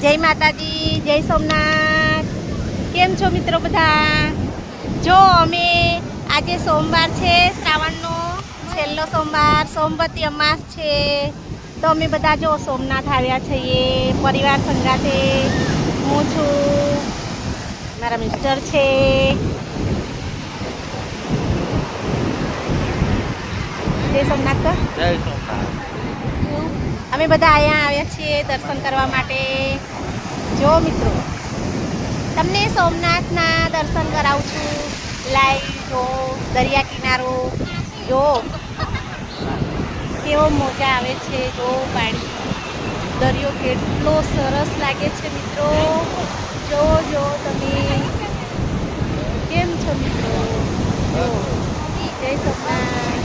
જય માતાજી, જય સોમનાથ। કેમ છો મિત્રો બધા? જો અમે આજે સોમવાર છે, શ્રાવણનો છેલ્લો સોમવાર, સોમવતી અમાસ છે, તો અમે બધા જો સોમનાથ આવ્યા છીએ પરિવાર સંગાથે। હું છું, મારા મિસ્ટર છે, જય સોમનાથ કો જય સોમનાથ। અમે બધા અહીંયા આવ્યા છીએ દર્શન કરવા માટે। જો મિત્રો તમને સોમનાથના દર્શન કરાવું છું, લાઈવ જો દરિયા કિનારો જો કેવો મોજા આવે છે, જો પાણી દરિયો કેટલો સરસ લાગે છે મિત્રો। જો જો તમે કેમ છો મિત્રો? જો જય સોમનાથ।